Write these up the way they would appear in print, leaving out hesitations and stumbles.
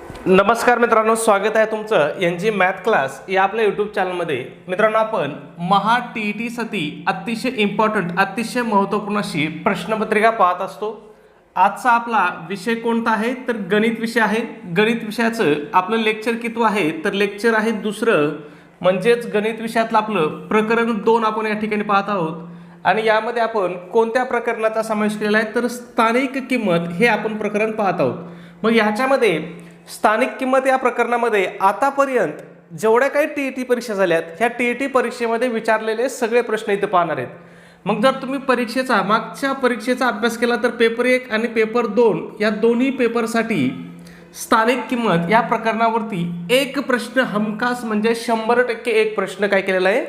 नमस्कार मित्रांनो, स्वागत आहे तुमचं एनजी मॅथ क्लास या आपल्या यूट्यूब चॅनलमध्ये. मित्रांनो, आपण महा टी साठी अतिशय इम्पॉर्टंट, अतिशय महत्त्वपूर्ण अशी प्रश्नपत्रिका पाहत असतो. आजचा आपला विषय कोणता आहे तर गणित विषय आहे. गणित विषयाचं आपलं लेक्चर किती आहे तर लेक्चर आहे दुसरं, म्हणजेच गणित विषयातलं आपलं प्रकरण 2 आपण या ठिकाणी पाहत आहोत. आणि यामध्ये आपण कोणत्या प्रकरणाचा समावेश केलेला आहे तर स्थानिक किंमत हे आपण प्रकरण पाहत आहोत. मग ह्याच्यामध्ये स्थानिक किंमत या प्रकरणामध्ये आतापर्यंत जेवढ्या काही टी परीक्षा झाल्यात ह्या टी परीक्षेमध्ये विचारलेले सगळे प्रश्न इथे पाहणार आहेत. मग जर तुम्ही परीक्षेचा मागच्या परीक्षेचा अभ्यास केला तर पेपर 1 आणि पेपर 2 या दोन्ही पेपरसाठी स्थानिक किंमत या प्रकरणावरती एक प्रश्न हमखास म्हणजे 100% एक प्रश्न काय केलेला आहे,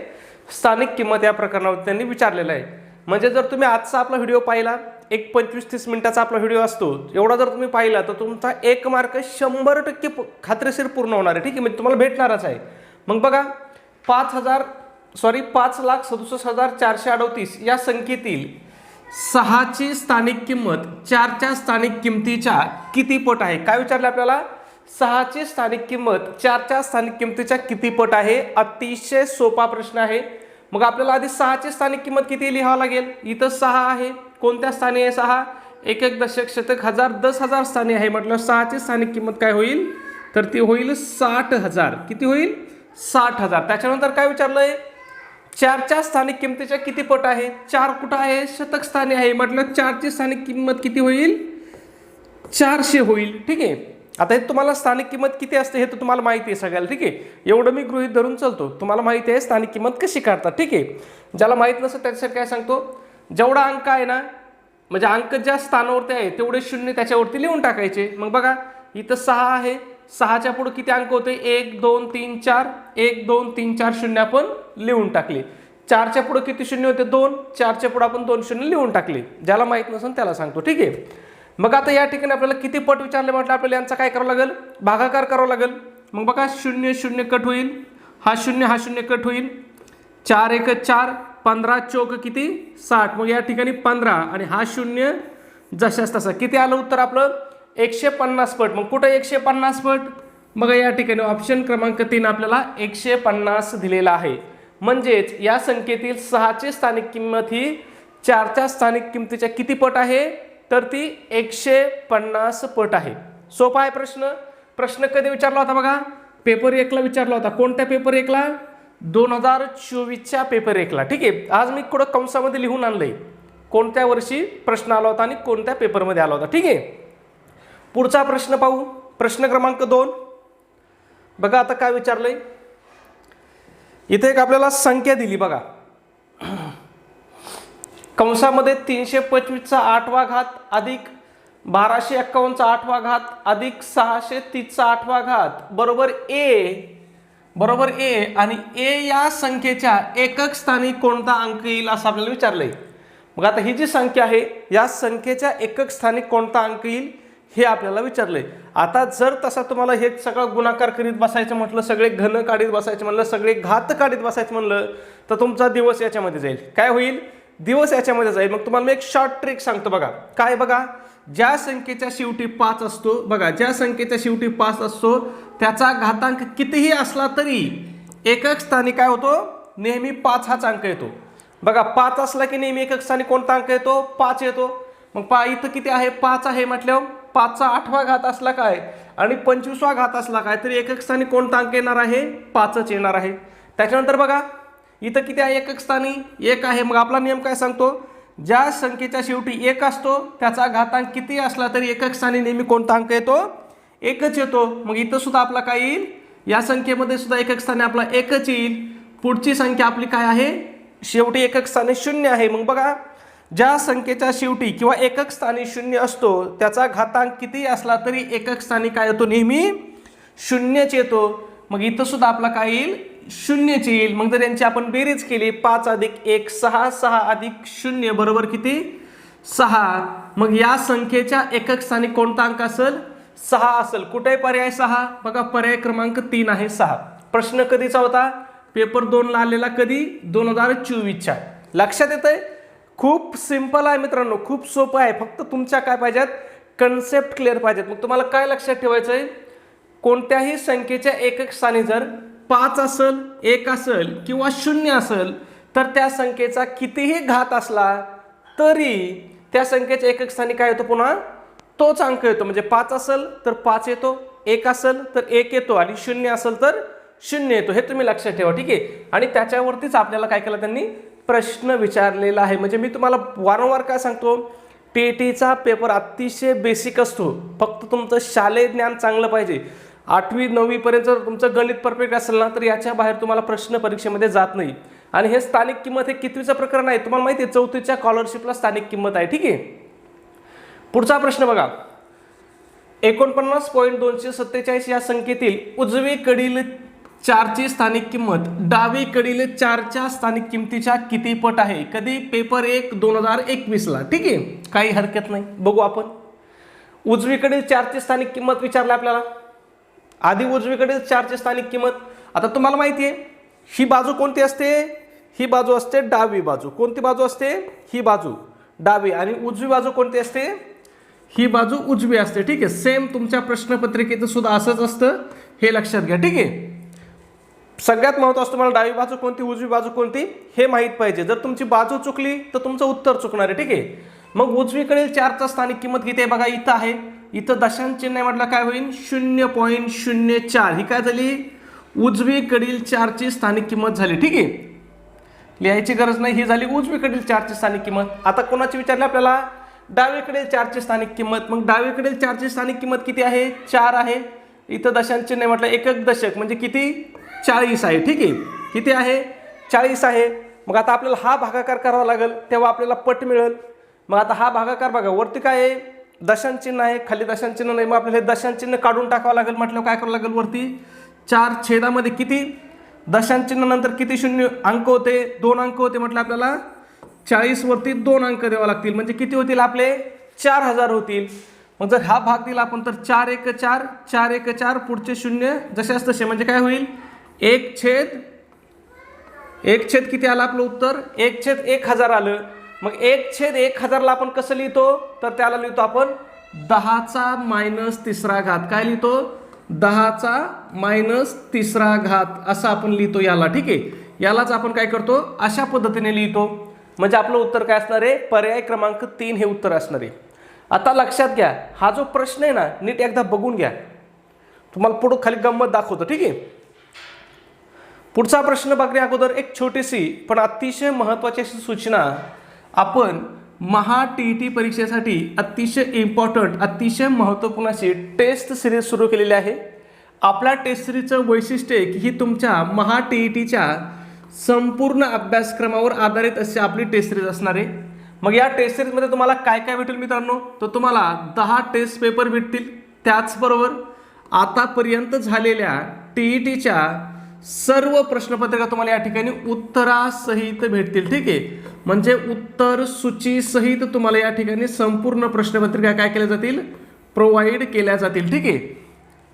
स्थानिक किंमत या प्रकरणावरती त्यांनी विचारलेला आहे. म्हणजे जर तुम्ही आजचा आपला व्हिडिओ पाहिला, एक 25-30 मिनिटाचा आपला व्हिडिओ असतो, एवढा जर तुम्ही पाहिला तर तुमचा 1 मार्क 100% खात्रीशीर पूर्ण होणार आहे. ठीक आहे, म्हणजे तुम्हाला भेटणारच आहे. मग बघा, 5,67,438 या संख्येतील 6ची स्थानिक किंमत 4च्या स्थानिक किमतीच्या किती पट आहे? काय विचारलं आपल्याला? 6ची स्थानिक किंमत 4च्या स्थानिक किमतीच्या किती पट आहे? अतिशय सोपा प्रश्न आहे. मग आपल्याला आधी 6ची स्थानिक किंमत किती लिहावं लागेल? इथं 6 आहे. कोणत्या स्थानी आहे 6? 1 1 दशक शतक हजार 10,000 स्थानी आहे. म्हटलं 6ची स्थानिक किंमत काय होईल तर ती होईल 60,000. किती होईल? 60,000. त्याच्यानंतर काय विचारलंय? 4च्या स्थानिक किमतीच्या किती पट आहे? 4 कुठं आहे? शतक स्थानी आहे. म्हटलं 4ची स्थानिक किंमत किती होईल? 400 होईल. ठीक आहे. आता हे तुम्हाला स्थानिक किंमत किती असते हे तर तुम्हाला माहिती आहे सगळ्याला. ठीक आहे, एवढं मी गृहीत धरून चालतो. तुम्हाला माहिती आहे स्थानिक किंमत कशी काढतात. ठीक आहे, ज्याला माहित नसेल त्याच्यासाठी काय सांगतो, जेवढा अंक आहे ना, म्हणजे अंक ज्या स्थानावरती आहे तेवढे शून्य त्याच्यावरती लिहून टाकायचे. मग बघा, इथं 6 आहे. 6च्या पुढे किती अंक होते? 1 2 3 4. 1 2 3 4 शून्य आपण लिहून टाकले. 4च्या पुढे किती शून्य होते? 2. 4च्या पुढे आपण 2 शून्य लिहून टाकले. ज्याला माहित नसेल त्याला सांगतो. ठीक आहे, मग आता या ठिकाणी आपल्याला किती पट विचारले म्हटलं, आपल्याला यांचा काय करावं लागेल? भागाकार करावं लागेल. मग बघा, 0 0 कट होईल, हा 0 कट होईल. 4 1 4, 15 चौक किती? 60. मग या ठिकाणी 15 आणि हा 0 जशाच तसा. किती आलं उत्तर आपलं? 150 पट. मग कुठं 150 पट? बघा या ठिकाणी ऑप्शन क्रमांक 3 आपल्याला 150 दिलेला आहे. म्हणजेच या संख्येतील 6ची स्थानिक किंमत ही 4च्या स्थानिक किमतीच्या किती पट आहे तर ती 150 पट आहे. सोपा आहे प्रश्न. प्रश्न कधी विचारला होता बघा? पेपर 1ला विचारला होता. कोणत्या पेपर 1ला? 2024च्या पेपर 1ला. ठीक आहे, आज मी थोडं कंसामध्ये लिहून आणलंय कोणत्या वर्षी प्रश्न आला होता आणि कोणत्या पेपरमध्ये आला होता. ठीक आहे, पुढचा प्रश्न पाहू. प्रश्न क्रमांक 2 बघा. आता काय विचारलंय, इथे एक आपल्याला संख्या दिली बघा, कंसामध्ये 325चा 8वा घात अधिक 1251चा 8वा घात अधिक 630चा 8वा घात बरोबर ए आणि ए या संख्येच्या एकक स्थानी कोणता अंक येईल असं आपल्याला विचारलंय. मग आता ही जी संख्या आहे या संख्येच्या एकक स्थानी कोणता अंक येईल हे आपल्याला विचारलंय. आता जर तसा तुम्हाला हे सगळं गुणाकार करीत बसायचं म्हटलं, सगळे घन काढीत बसायचं म्हणलं, सगळे घात काढीत बसायचं म्हणलं तर तुमचा दिवस याच्यामध्ये जाईल. काय होईल? दिवस याच्यामध्ये जाईल. मग तुम्हाला मी एक शॉर्ट ट्रिक सांगतो बघा. काय? बघा, ज्या संख्येच्या शेवटी 5 असतो, बघा ज्या संख्येच्या शेवटी 5 असतो त्याचा घातांक कितीही असला तरी एकक स्थानी काय होतो? नेहमी 5 हाच अंक येतो. बघा, 5 असला की नेहमी एकक स्थानी कोणता अंक येतो? 5 येतो. मग इथं किती आहे? 5 आहे म्हटल्यावर 5चा 8वा घात असला काय आणि 25वा घात असला काय तरी एकक स्थानी कोणता अंक येणार आहे? 5च येणार आहे. त्याच्यानंतर बघा, इथं किती आहे एकक स्थानी? 1 आहे. मग आपला नियम काय सांगतो? ज्या संख्येच्या शेवटी 1 असतो त्याचा घातांक किती असला तरी एकक स्थानी नेहमी कोणता अंक येतो? 1च येतो. मग इथं सुद्धा आपला काय येईल? या संख्येमध्ये सुद्धा एकक स्थानी आपला 1च येईल. पुढची संख्या आपली काय आहे? शेवटी एकक स्थानी 0 आहे. मग बघा, ज्या संख्येच्या शेवटी किंवा एकक स्थानी 0 असतो त्याचा घातांक किती असला तरी एकक स्थानी काय येतो? नेहमी 0च येतो. मग इथं सुद्धा आपला काय येईल? 0च येईल. मग जर यांची आपण बेरीज केली 5 अधिक 1 6, 6 अधिक 0 बरोबर किती? 6. मग या संख्येच्या एकक स्थानी कोणता अंक असेल? 6 असेल. कुठे पर्याय 6? बघा, पर्याय क्रमांक 3 आहे 6. प्रश्न कधीचा होता? पेपर 2ला आलेला. कधी? 2024च्या. लक्षात येतंय? खूप सिंपल आहे मित्रांनो, खूप सोपं आहे. फक्त तुमच्या काय पाहिजेत? कन्सेप्ट क्लिअर पाहिजेत. मग तुम्हाला काय लक्षात ठेवायचं आहे? कोणत्याही संख्येच्या एकक स्थानी जर 5 असेल, 1 असेल किंवा 0 असेल तर त्या संख्येचा कितीही घात असला तरी त्या संख्येच्या एकक स्थानी काय येतो, पुन्हा तोच अंक येतो. म्हणजे 5 असेल तर 5 येतो, 1 असेल तर 1 येतो आणि 0 असेल तर 0 येतो. हे तुम्ही लक्षात ठेवा, ठीक आहे. आणि त्याच्यावरतीच आपल्याला काय केलं, त्यांनी प्रश्न विचारलेला आहे. म्हणजे मी तुम्हाला वारंवार काय सांगतो, टीईटीचा पेपर अतिशय बेसिक असतो. फक्त तुमचं शालेय ज्ञान चांगलं पाहिजे. 8वी 9वी पर्यंत जर तुमचं गणित परफेक्ट असेल ना तर याच्या बाहेर तुम्हाला प्रश्न परीक्षेमध्ये जात नाही. आणि हे स्थानिक किंमत हे कितवीचं प्रकरण आहे तुम्हाला माहिती आहे, 4थीच्या स्कॉलरशिपला स्थानिक किंमत आहे, ठीक आहे. पुढचा प्रश्न बघा, 49.247 या संख्येतील उजवीकडील 4ची स्थानिक किंमत डावीकडील 4च्या स्थानिक किमतीच्या किती पट आहे. कधी, पेपर 1 2021ला, ठीक आहे. काही हरकत नाही, बघू आपण. उजवीकडील 4ची स्थानिक किंमत विचारली आपल्याला. आधी उजवीकडील 4ची स्थानिक किंमत. आता तुम्हाला माहिती आहे ही बाजू कोणती असते, ही बाजू असते डावी बाजू. कोणती बाजू असते, ही बाजू डावी. आणि उजवी बाजू कोणती असते, ही बाजू उजवी असते, ठीक आहे. सेम तुमच्या प्रश्नपत्रिकेचं सुद्धा असंच असतं, हे लक्षात घ्या, ठीक आहे. सगळ्यात महत्त्वाचं तुम्हाला डावी बाजू कोणती, उजवी बाजू कोणती हे माहीत पाहिजे. जर तुमची बाजू चुकली तर तुमचं उत्तर चुकणार आहे, ठीक आहे. मग उजवीकडील 4चा स्थानिक किंमत किती आहे बघा, इथं आहे. इथं दशांश चिन्ह म्हटलं काय होईल, 0.04. ही काय झाली, उजवीकडील 4ची स्थानिक किंमत झाली, ठीक आहे. लिहायची गरज नाही, ही झाली उजवीकडील 4ची स्थानिक किंमत. आता कोणाची विचारली आपल्याला, डावीकडील 4ची स्थानिक किंमत. मग डावीकडील 4ची स्थानिक किंमत किती आहे, 4 आहे. इथं दशांश चिन्ह म्हटलं एकक दशक म्हणजे किती, 40 आहे, ठीक आहे. किती आहे, 40 आहे. मग आता आपल्याला हा भागाकार करावा लागेल, तेव्हा आपल्याला पट मिळेल. मग आता हा भागाकार बघा, वरती काय आहे, दशांश चिन्ह आहे, खाली दशांश चिन्ह नाही. मग आपल्याला हे दशांश चिन्ह काढून टाकावं लागेल. म्हटलं काय करावं लागेल, वरती 4 छेदामध्ये किती दशांश चिन्ह नंतर किती शून्य अंक होते, 2 अंक होते. म्हटलं आपल्याला 40 वरती 2 अंक द्यावे लागतील. म्हणजे किती होतील आपले, 4000 होतील. मग जर हा भाग दिला आपण तर 4 1 4, 4 1 4, पुढचे शून्य जशाच तसे. म्हणजे काय होईल, 1 छेद किती आलं आपलं उत्तर, 1/1000 आलं. मग 1/1000ला आपण कसं लिहितो, तर त्याला लिहितो आपण 10चा -3 घात. काय लिहितो, 10चा -3 घात असं आपण लिहितो याला, ठीक आहे. यालाच आपण काय करतो, अशा पद्धतीने लिहितो. म्हणजे आपलं उत्तर काय असणार आहे, पर्याय क्रमांक 3 हे उत्तर असणार आहे. आता लक्षात घ्या, हा जो प्रश्न आहे ना नीट एकदा बघून घ्या, तुम्हाला पुढे खाली गंमत दाखवतो, ठीक आहे. पुढचा प्रश्न बघण्या अगोदर एक छोटीशी पण अतिशय महत्त्वाची अशी सूचना. आपण महा टीईटी परीक्षेसाठी अतिशय इम्पॉर्टंट, अतिशय महत्त्वपूर्ण अशी टेस्ट सिरीज सुरू केलेली आहे. आपल्या टेस्ट सिरीजचं वैशिष्ट्य आहे की ही तुमच्या महा टीईटीच्या संपूर्ण अभ्यासक्रमावर आधारित अशी आपली टेस्ट सिरीज असणार आहे. मग या टेस्ट सिरीजमध्ये तुम्हाला काय काय भेटेल मित्रांनो, तर तुम्हाला 10 टेस्ट पेपर भेटतील. त्याचबरोबर आतापर्यंत झालेल्या टीईटीच्या सर्व प्रश्नपत्रिका तुम्हाला या ठिकाणी उत्तरासहित भेटतील, ठीक आहे. म्हणजे उत्तर सूची सहित तुम्हाला या ठिकाणी संपूर्ण प्रश्नपत्रिका काय केल्या जातील, प्रोव्हाइड केल्या जातील, ठीक आहे.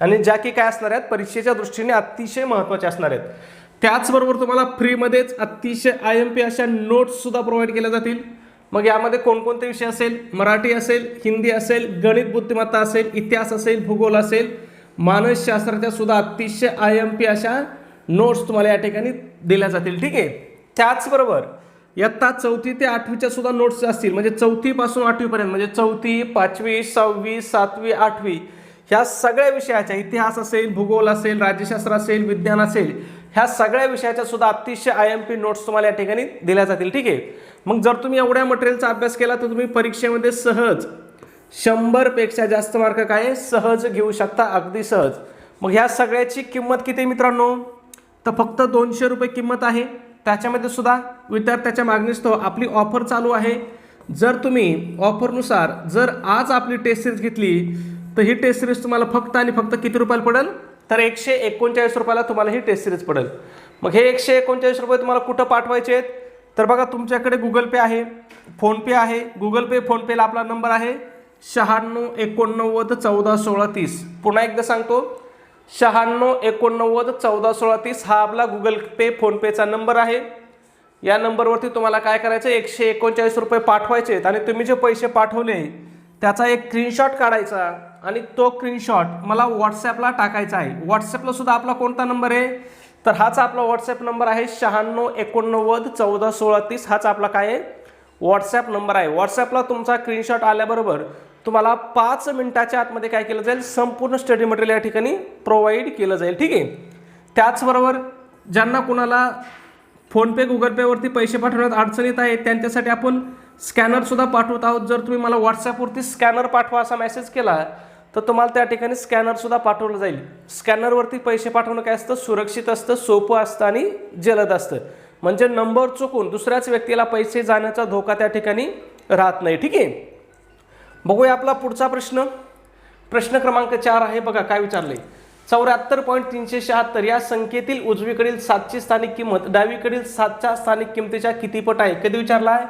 आणि ज्या की काय असणार आहेत, परीक्षेच्या दृष्टीने अतिशय महत्त्वाच्या असणार आहेत. त्याचबरोबर तुम्हाला फ्रीमध्येच अतिशय IMP अशा नोट्स सुद्धा प्रोव्हाइड केल्या जातील. मग यामध्ये कोणकोणते विषय असेल, मराठी असेल, हिंदी असेल, गणित बुद्धिमत्ता असेल, इतिहास असेल, भूगोल असेल, मानसशास्त्राच्या सुद्धा अतिशय IMP अशा नोट्स तुम्हाला या ठिकाणी दिल्या जातील, ठीक आहे. त्याचबरोबर इयत्ता 4थी ते 8वीच्या सुद्धा नोट्स असतील. म्हणजे 4थी पासून 8वी पर्यंत, म्हणजे 4थी 5वी 6वी 7वी 8वी ह्या सगळ्या विषयाच्या, इतिहास असेल, भूगोल असेल, राज्यशास्त्र असेल, विज्ञान असेल, ह्या सगळ्या विषयाच्या सुद्धा अतिशय IMP नोट्स तुम्हाला या ठिकाणी दिल्या जातील, ठीक आहे. मग जर तुम्ही एवढ्या मटेरियलचा अभ्यास केला तर तुम्ही परीक्षेमध्ये सहज 100 पेक्षा जास्त मार्क काय सहज घेऊ शकता, अगदी सहज. मग ह्या सगळ्याची किंमत किती मित्रांनो, तर फक्त 200 रुपये किंमत आहे. त्याच्यामध्ये सुद्धा विद्यार्थ्याच्या मागणीस्तव आपली ऑफर चालू आहे. जर तुम्ही ऑफरनुसार जर आज आपली टेस्ट सिरीज घेतली तर ही टेस्ट सिरीज तुम्हाला फक्त आणि फक्त किती रुपयाला पडेल, तर 139 रुपयाला तुम्हाला ही टेस्ट सिरीज पडेल. मग हे 139 रुपये तुम्हाला कुठं पाठवायचे आहेत, तर बघा तुमच्याकडे गुगल पे आहे, फोनपे आहे. गुगल पे फोनपेला आपला नंबर आहे 96 89 14 16 30. पुन्हा एकदा सांगतो, 96 89 14 16 30 हा आपला गुगल पे फोनपेचा नंबर आहे. या नंबरवरती तुम्हाला काय करायचं, 139 रुपये पाठवायचे आहेत. आणि तुम्ही जे पैसे पाठवले त्याचा एक स्क्रीनशॉट काढायचा आणि तो स्क्रीनशॉट मला व्हॉट्सॲपला टाकायचा आहे. व्हॉट्सॲपला सुद्धा आपला कोणता नंबर आहे, तर हाच आपला व्हॉट्सॲप नंबर आहे 9689141630. हाच आपला काय आहे, व्हॉट्सॲप नंबर आहे. व्हॉट्सॲपला तुमचा स्क्रीनशॉट आल्याबरोबर तुम्हाला 5 मिनिटाच्या आतमध्ये काय केलं जाईल, संपूर्ण स्टडी मटेरियल या ठिकाणी प्रोव्हाइड केलं जाईल. ठीक आहे. त्याचबरोबर ज्यांना कुणाला फोनपे गुगल पेवरती पैसे पाठवण्यात अडचण येत आहे त्यांच्यासाठी आपण स्कॅनर सुद्धा पाठवत आहोत. जर तुम्ही मला व्हॉट्सॲपवरती स्कॅनर पाठवा असा मेसेज केला तर तुम्हाला त्या ठिकाणी स्कॅनर सुद्धा पाठवलं जाईल. स्कॅनरवरती पैसे पाठवणं काय असतं, सुरक्षित असतं, सोपं असतं आणि जलद असतं. म्हणजे नंबर चुकून दुसऱ्याच व्यक्तीला पैसे जाण्याचा धोका त्या ठिकाणी राहत नाही. ठीक आहे. बघूया आपला पुढचा प्रश्न. प्रश्न क्रमांक 4 आहे. बघा काय विचारलंय. 74.376 या संख्येतील उजवीकडील 7ची स्थानिक किंमत डावीकडील 7च्या स्थानिक किमतीच्या किती पट आहे. कधी विचारला आहे,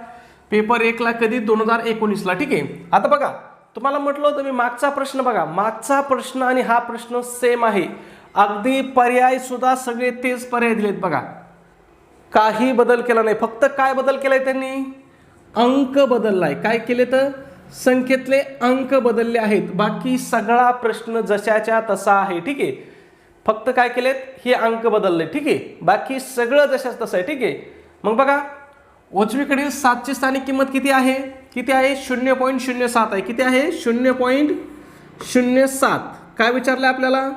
पेपर 1 ला कधी, 2019 ला. ठीक आहे. आता बघा तुम्हाला म्हटलं होतं मी मागचा प्रश्न बघा, मागचा प्रश्न आणि हा प्रश्न सेम आहे. अगदी पर्याय सुद्धा सगळे तेच पर्याय दिलेत बघा, काही बदल केला नाही. फक्त काय बदल केलाय त्यांनी, अंक बदललाय. काय केले तर संख्येतले अंक बदलले आहेत. बाकी सगळा प्रश्न जशाच्या तसा आहे. ठीक आहे. फक्त काय केलेत, हे अंक बदलले. ठीक आहे. बाकी सगळं जशाच तसं आहे. ठीक आहे. मग बघा उजवीकडील 7ची स्थानिक किंमत किती आहे, किती आहे, 0.07 आहे. किती आहे, 0.07. काय विचारलं आपल्याला,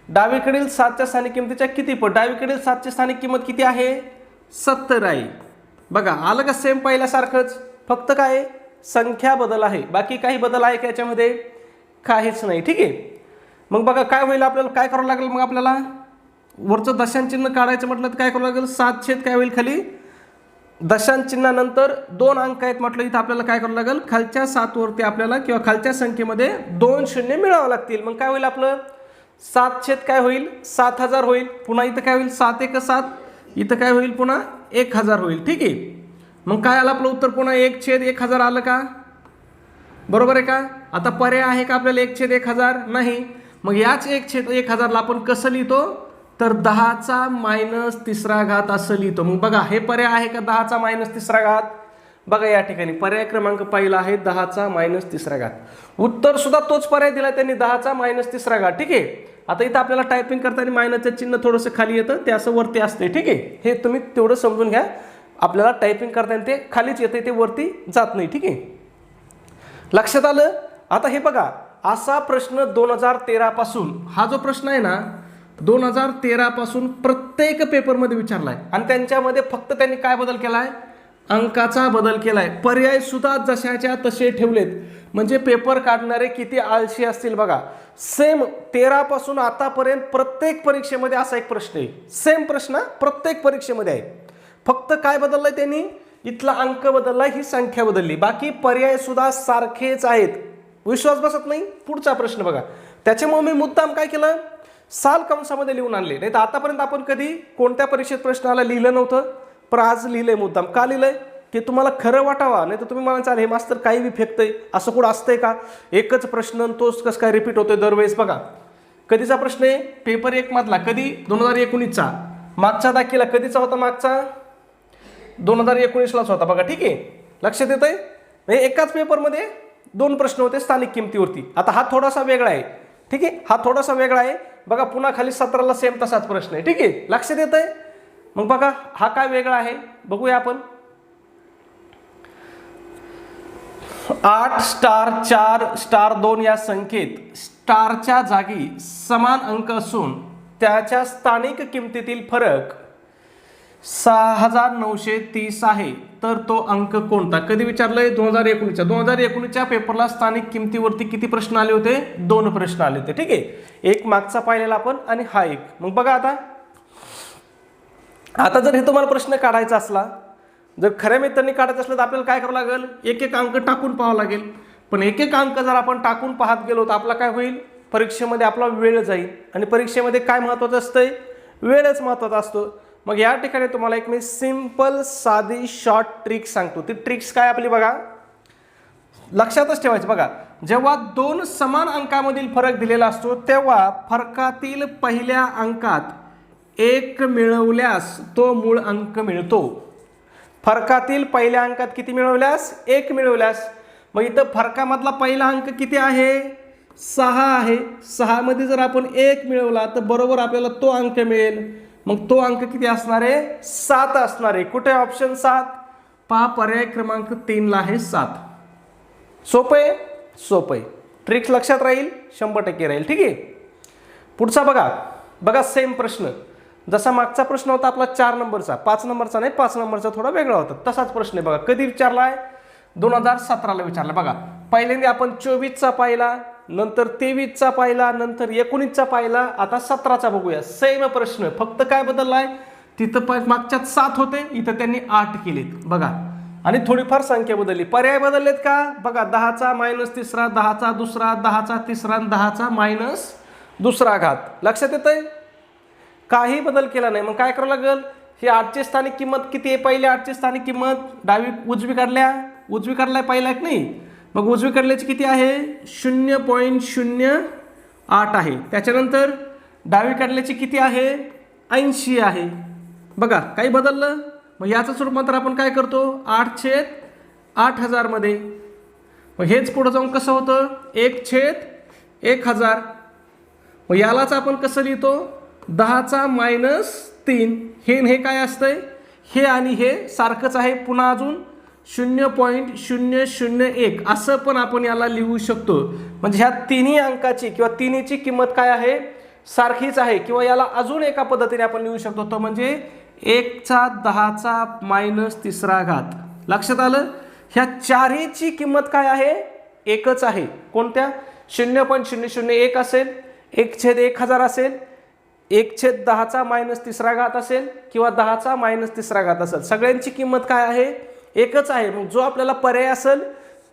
डावीकडील 7च्या स्थानिक किमतीच्या किती पट. डावीकडील 7ची स्थानिक किंमत किती आहे, 70 आहे. बघा आलं का, सेम पहिल्यासारखंच, फक्त काय संख्या बदल आहे. बाकी काही बदल आहे का याच्यामध्ये, काहीच नाही. ठीक आहे. मग बघा काय होईल, आपल्याला काय करावं लागेल, मग आपल्याला वरचं दशांश चिन्ह काढायचं म्हटलं तर काय करावं लागेल, 7 काय होईल खाली, दशांश चिन्हानंतर 2 अंक आहेत म्हटलं, इथं आपल्याला काय करावं लागेल, खालच्या 7 वरती आपल्याला किंवा खालच्या संख्येमध्ये 2 शून्य मिळावं लागतील. मग काय होईल आपलं, 7 काय होईल, 7000 होईल. पुन्हा इथं काय होईल, 7 1 7, इथं काय होईल पुन्हा 1000 होईल. ठीक आहे. मग काय आलं आपलं उत्तर, पुन्हा 1/1000 आलं का, बरोबर आहे का. आता पर्याय आहे का आपल्याला 1/1000, नाही. मग याच 1/1000 ला आपण कसं लिहितो, तर 10चा -3 घात असं लिहितो. मग बघा हे पर्याय आहे का 10चा -3 घात. बघा या ठिकाणी पर्याय क्रमांक पहिला आहे 10चा -3 घात. उत्तर सुद्धा तोच पर्याय दिला त्यांनी, 10चा -3 घात. ठीक आहे. आता इथं आपल्याला टायपिंग करताना मायनसचं चिन्ह थोडंसं खाली येतं, ते असं वरती असते. ठीक आहे. हे तुम्ही तेवढं समजून घ्या. आपल्याला टायपिंग करताना ते खालीच येते, ते वरती जात नाही. ठीक आहे. लक्षात आलं. आता हे बघा असा प्रश्न 2013 पासून, हा जो प्रश्न आहे ना 2013 पासून प्रत्येक पेपरमध्ये विचारलाय. आणि त्यांच्यामध्ये फक्त त्यांनी काय बदल केलाय, अंकाचा बदल केलाय. पर्याय सुद्धा जशाच्या तसे ठेवलेत. म्हणजे पेपर काढणारे किती आळशी असतील बघा. सेम 13 पासून आतापर्यंत प्रत्येक परीक्षेमध्ये असा एक प्रश्न आहे, सेम प्रश्न प्रत्येक परीक्षेमध्ये आहे. फक्त काय बदललंय त्यांनी, इथला अंक बदललाय, ही संख्या बदलली. बाकी पर्याय सुद्धा सारखेच आहेत. विश्वास बसत नाही, पुढचा प्रश्न बघा. त्याच्यामुळे मी मुद्दाम काय केलं, साल कंसामध्ये लिहून आणले. नाही तर आतापर्यंत आपण कधी कोणत्या परीक्षेत प्रश्नाला लिहिलं नव्हतं, पण आज लिहिलंय मुद्दाम. का लिहिलंय, की तुम्हाला खरं वाटावा. नाही तर तुम्ही मला चाल हे मास्तर काही बी फेकतंय, असं कुठं असतंय का, एकच प्रश्न तोच कसं काय रिपीट होतोय दरवेळेस. बघा कधीचा प्रश्न आहे, पेपर 1 मधला, कधी 2019चा. मागचा दाखिला कधीचा होता, मागचा 2019लाच होता बघा. ठीक आहे. लक्षात येतंय. एकाच पेपरमध्ये 2 प्रश्न होते स्थानिक किमतीवरती. आता हा थोडासा वेगळा आहे. ठीक आहे. हा थोडासा वेगळा आहे. बघा पुन्हा खाली 17ला सेम तसाच प्रश्न आहे. ठीक आहे. लक्षात येतंय. मग बघा हा काय वेगळा आहे, बघूया आपण. 8 *4 *2 या संख्येत स्टारच्या जागी समान अंक असून त्याच्या स्थानिक किमतीतील फरक 6930 आहे, तर तो अंक कोणता. कधी विचारलंय, 2019च्या. 2019च्या पेपरला स्थानिक किमतीवरती किती प्रश्न आले होते, 2 प्रश्न आले होते. ठीक आहे. एक मागचा पाहिलेला आपण आणि हा एक. मग बघा आता जर हे तुम्हाला प्रश्न काढायचा असला, जर खऱ्या मित्रांनी काढायचं असलं तर आपल्याला काय करावं लागेल, एक अंक टाकून पाहावं लागेल. पण एक अंक जर आपण टाकून पाहत गेलो तर आपला काय होईल, परीक्षेमध्ये आपला वेळ जाईल. आणि परीक्षेमध्ये काय महत्त्वाचं असतंय, वेळच महत्त्वाचा असतो. मग या ठिकाणी तुम्हाला एक मी सिंपल साधी शॉर्ट ट्रिक सांगतो. ती ट्रिक्स काय आपली बघा, लक्षातच ठेवायचं. बघा जेव्हा 2 समान अंकामधील फरक दिलेला असतो तेव्हा फरकातील पहिल्या अंकात 1 मिळवल्यास तो मूळ अंक मिळतो. फरकातील पहिल्या अंकात किती मिळवल्यास, 1 मिळवल्यास. मग इथं फरकामधला पहिला अंक किती आहे, 6 आहे, 6 मध्ये जर आपण 1 मिळवला तर बरोबर आपल्याला तो अंक मिळेल. मग तो अंक किती असणार आहे? 7 असणार आहे. कुठे ऑप्शन 7? पहा पर्याय क्रमांक 3 ला आहे 7. सोपं आहे, सोपं आहे. ट्रिक्स लक्षात राहील, 100% राहील. ठीक आहे. पुढचा बघा सेम प्रश्न जसा मागचा प्रश्न होता आपला 4 नंबरचा, 5 नंबरचा नाही, 5 नंबरचा थोडा वेगळा होता. तसाच प्रश्न आहे बघा. कधी विचारलाय? 2017ला विचारला. बघा पहिल्यांदा आपण 24चा पाहिला, नंतर 23चा पाहिला, नंतर 19चा पाहिला, आता 17चा बघूया. सेम प्रश्न, फक्त काय बदललाय? तिथं मागच्यात 7 होते, इथं त्यांनी 8 केलेत बघा. आणि थोडीफार संख्या बदलली. पर्याय बदललेत का? बघा 10चा मायनस तिसरा, 10चा दुसरा, 10चा तिसरा, 10चा मायनस दुसरा घात. लक्षात येतंय? काही बदल केला नाही. मग काय करावं लागेल? ही 8ची स्थानिक किंमत किती आहे? पहिले 8ची स्थानिक किंमत उजवी काढलाय पहिला की नाही? मग उजवी काढल्याची किती आहे? 0.08 आहे. त्याच्यानंतर डावी काढल्याची किती आहे? 80 आहे. बघा काही बदललं? मग याचं रूपांतर आपण काय करतो? 8/8000 मध्ये. मग हेच पुढे जाऊन कसं होतं? 1/1000. मग यालाच आपण कसं लिहितो? 10चा मायनस 3. हे काय असतंय? हे आणि हे सारखंच आहे. पुन्हा अजून 0.001 असं पण आपण याला लिहू शकतो. म्हणजे ह्या तिन्ही अंकाची किंवा तिन्हीची किंमत काय आहे? सारखीच आहे. किंवा याला अजून एका पद्धतीने आपण लिहू शकतो, तो म्हणजे 1/10चा मायनस तिसरा घात. लक्षात आलं? ह्या चारहीची किंमत काय आहे? एकच आहे. कोणत्या? 0.001 असेल, 1/1000 असेल, 1/10चा मायनस तिसरा घात असेल किंवा 10चा मायनस तिसरा घात असेल. सगळ्यांची किंमत काय आहे? एकच आहे. मग जो आपल्याला पर्याय असेल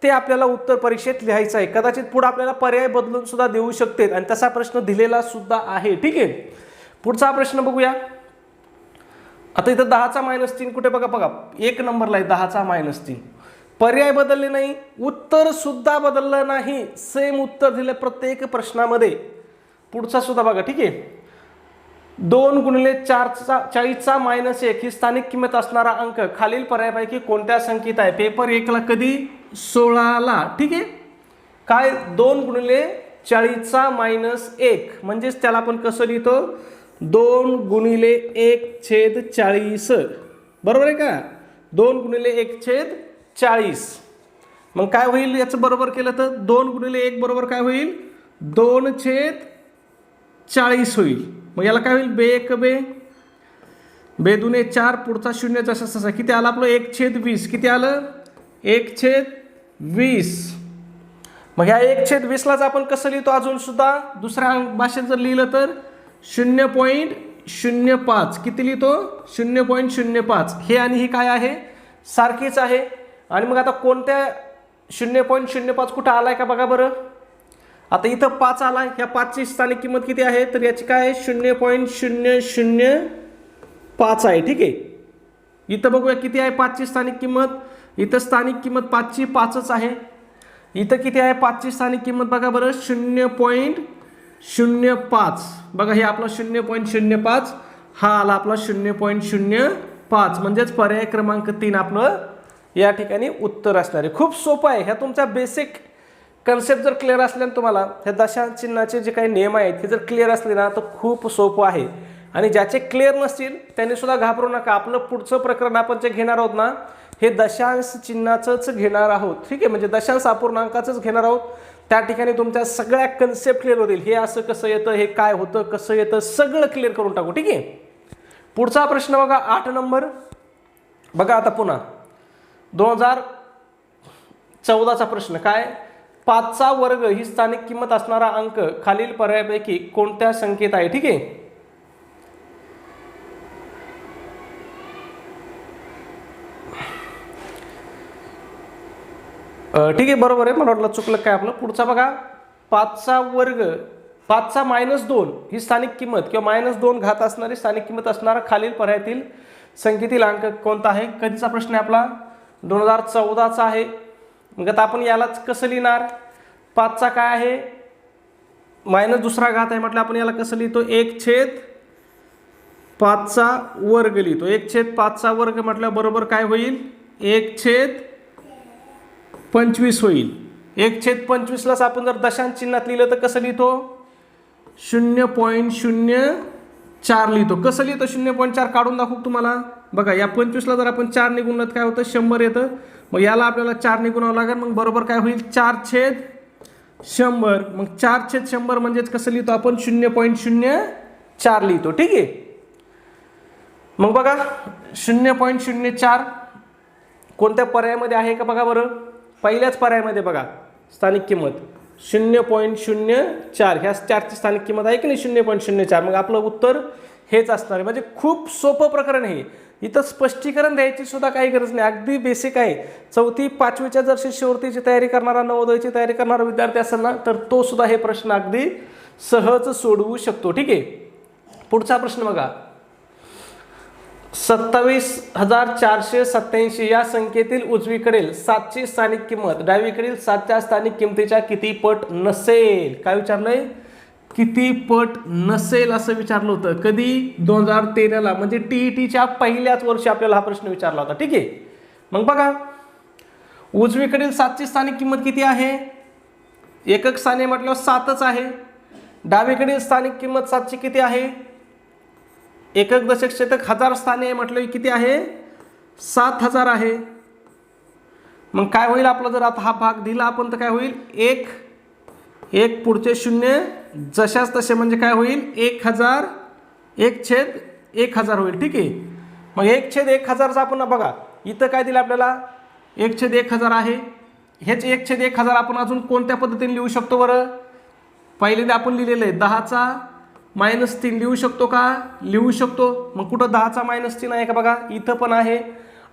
ते आपल्याला उत्तर परीक्षेत लिहायचं आहे. कदाचित पुढे आपल्याला पर्याय बदलून सुद्धा देऊ शकते आणि तसा प्रश्न दिलेला सुद्धा आहे. ठीक आहे. पुढचा प्रश्न बघूया. आता इथं 10चा मायनस 3 कुठे? बघा 1 नंबरला आहे 10चा मायनस 3. पर्याय बदलले नाही, उत्तर सुद्धा बदललं नाही, सेम उत्तर दिलं प्रत्येक प्रश्नामध्ये. पुढचा सुद्धा बघा. ठीक आहे. 2 गुणिले 40चा मायनस 1 ही स्थानिक किंमत असणारा अंक खालील पर्यायापैकी कोणत्या संख्येत आहे? पेपर 1ला कधी? 16ला. ठीक आहे. काय? 2 गुणिले 40चा मायनस 1 म्हणजेच त्याला आपण कसं लिहितो? 2 गुणिले 1/40. बरोबर आहे का? 2 गुणिले 1/40. मग काय होईल याचं बरोबर केलं तर? 2 गुणिले 1 बरोबर काय होईल? 2/40 होईल. मग याला काय होईल? बे 2 4, पुढचा 0 जसा किती आला आपलं? 1/20. किती आलं? 1/20. मग ह्या 1/20लाच आपण कसं लिहितो? अजून सुद्धा दुसऱ्या भाषेत जर लिहिलं तर 0.05. किती लिहितो? 0.05. हे आणि ही काय आहे? सारखीच आहे. आणि मग आता कोणत्या 0.05 कुठं आलाय का बघा बरं. आता इथं 5 आलाय. ह्या 5ची स्थानिक किंमत किती आहे? तर याची काय आहे? 0.005 आहे. ठीक आहे. इथं बघूया किती आहे 5ची स्थानिक किंमत. इथं स्थानिक किंमत 5ची 5च आहे. इथं किती आहे 5ची स्थानिक किंमत? बघा बरं 0.05. बघा हे आपला 0.05, हा आला आपला 0.05. म्हणजेच पर्याय क्रमांक 3 आपलं या ठिकाणी उत्तर असणार आहे. खूप सोपं आहे. ह्या तुमच्या बेसिक कन्सेप्ट जर क्लिअर असल्या तुम्हाला ह्या दशांश चिन्हाचे जे काही नियम आहेत हे जर क्लिअर असले ना तर खूप सोपं आहे. आणि ज्याचे क्लिअर नसतील त्यांनी सुद्धा घाबरू नका. आपलं पुढचं प्रकरण आपण जे घेणार आहोत ना हे दशांश चिन्हाचंच घेणार आहोत. ठीक आहे. म्हणजे दशांश अपूर्णांकाचंच घेणार आहोत. त्या ठिकाणी तुमच्या सगळ्या कन्सेप्ट क्लिअर होतील. हे असं कसं येतं, हे काय होतं, कसं येतं, सगळं क्लिअर करून टाकू. ठीक आहे. पुढचा प्रश्न बघा 8 नंबर. बघा आता पुन्हा 2014चा प्रश्न. काय? 5चा वर्ग ही स्थानिक किंमत असणारा अंक खालील पर्यायापैकी कोणत्या संख्येत आहे? ठीक आहे. ठीक आहे, बरोबर आहे. मला वाटलं चुकलं काय आपलं. पुढचा बघा 5चा वर्ग, 5चा -2 ही स्थानिक किंमत किंवा -2 घात असणारी स्थानिक किंमत असणारा खालील पर्यायातील संख्येतील अंक कोणता आहे? कधीचा प्रश्न आहे आपला? 2014चा आहे. मग आता आपण यालाच कसं लिहिणार? 5चा काय आहे? मायनस दुसरा घात आहे म्हटलं आपण याला कसं लिहितो? 1/5चा वर्ग लिहितो. 1/5चा वर्ग म्हटलं बरोबर काय होईल? 1/25 होईल. 1/25 आपण जर दशांश चिन्हात लिहिलं तर कसं लिहितो? 0.04 लिहितो. कसं लिहितो 0.4? काढून दाखवू तुम्हाला. बघा या 25ला जर आपण 4 ने गुणलं काय होतं? 100 येतं. मग याला आपल्याला 4 ने गुणावं लागेल. मग बरोबर काय होईल? 4/100. मग 4/100 म्हणजेच कसं लिहितो आपण? 0.04 लिहितो. ठीक आहे. मग बघा 0.04 कोणत्या पर्यायामध्ये आहे का बघा बरं. पहिल्याच पर्यायामध्ये बघा स्थानिक किंमत 0.04. ह्या 4ची स्थानिक किंमत आहे की नाही 0.04. मग आपलं उत्तर हेच असणार आहे. म्हणजे खूप सोपं प्रकरण आहे. इथं स्पष्टीकरण द्यायची सुद्धा काही गरज नाही. अगदी बेसिक आहे. 4थी 5वीच्या जर शिष्यवृत्तीची तयारी करणारा, नवोदयची तयारी करणारा विद्यार्थी असेल ना तर तो सुद्धा हे प्रश्न अगदी सहज सोडवू शकतो. ठीक आहे. पुढचा प्रश्न बघा. 27,487 या संख्येतील उजवीकडील 7ची स्थानिक किंमत डावीकडील 7च्या स्थानिक किमतीच्या किती पट नसेल? काय विचारलंय? किती पट नसेल असं विचारलं होतं. कधी? 2013ला. म्हणजे टीईटीच्या पहिल्याच वर्षी आपल्याला हा प्रश्न विचारला होता. ठीक आहे. मग बघा उजवीकडील 7ची स्थानिक किंमत किती आहे? एकक स्थाने म्हटल्यावर 7च आहे. डावीकडील स्थानिक किंमत 7ची किती आहे? एकक दशक शतक हजार स्थाने म्हटलं किती आहे? 7000 आहे. मग काय होईल आपलं जर आता हा भाग दिला आपण तर काय होईल? एक पुढचे शून्य जशाच तसे म्हणजे काय होईल? 1000 1/1000 होईल. ठीक आहे. मग 1/1000चा आपण बघा इथं काय दिलं आपल्याला? 1/1000 आहे. हेच 1/1000 आपण अजून कोणत्या पद्धतीने लिहू शकतो बरं? पहिल्यांदा आपण लिहिलेलं आहे 10चा -3 लिहू शकतो का? लिहू शकतो. मग कुठं 10चा -3 आहे का बघा? इथं पण आहे.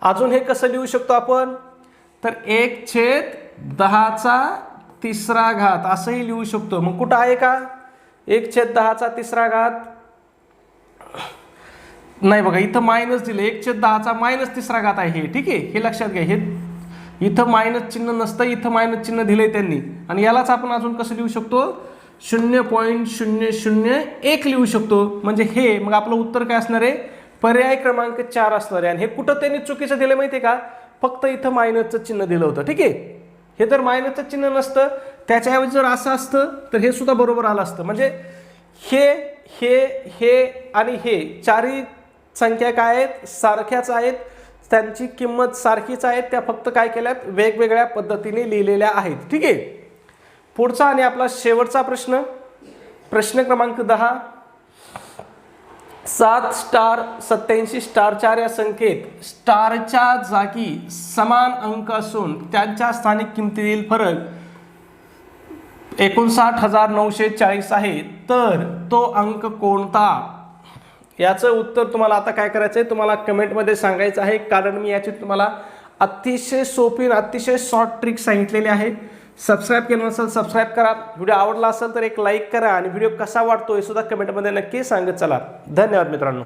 अजून हे कसं लिहू शकतो आपण? तर 1/10 असंही लिहू शकतो. मग कुठं आहे का 1/10 नाही बघा इथं मायनस दिलं. 1/10 आहे हे. ठीक आहे. हे लक्षात घ्या. हे इथं मायनस चिन्ह नसतं. इथं मायनस चिन्ह दिलंय त्यांनी. आणि यालाच आपण अजून कसं लिहू शकतो? 0.001 लिहू शकतो. म्हणजे हे मग आपलं उत्तर काय असणार आहे? पर्याय क्रमांक 4 असणार आहे. आणि हे कुठं त्यांनी चुकीचं दिलं माहिती आहे का? फक्त इथं मायनसचं चिन्ह दिलं होतं. ठीक आहे. हे जर मायनसचं चिन्ह नसतं त्याच्याऐवजी जर असं असतं तर हे सुद्धा बरोबर आलं असतं. म्हणजे हे आणि हे चारही संख्या काय आहेत? सारख्याच आहेत. त्यांची किंमत सारखीच आहे. त्या फक्त काय केल्यात? वेगवेगळ्या पद्धतीने लिहिलेल्या आहेत. ठीक आहे. पुढचा आणि आपला शेवटचा प्रश्न क्रमांक 10. 7*87*4 या संख्येत स्टारच्या जागी समान अंक असून त्यांच्या स्थानिक किमतीतील फरक 59,940 आहे. तर तो अंक कोणता? याचं उत्तर तुम्हाला आता काय करायचं आहे? तुम्हाला कमेंटमध्ये सांगायचं आहे. कारण मी याची तुम्हाला अतिशय सोपी आणि अतिशय शॉर्ट ट्रिक सांगितलेली आहे. सबस्क्राईब केलं नसेल सबस्क्राईब करा. व्हिडिओ आवडला असेल तर एक लाईक करा आणि व्हिडिओ कसा वाटतो हे सुद्धा कमेंटमध्ये नक्की सांगत चला. धन्यवाद मित्रांनो.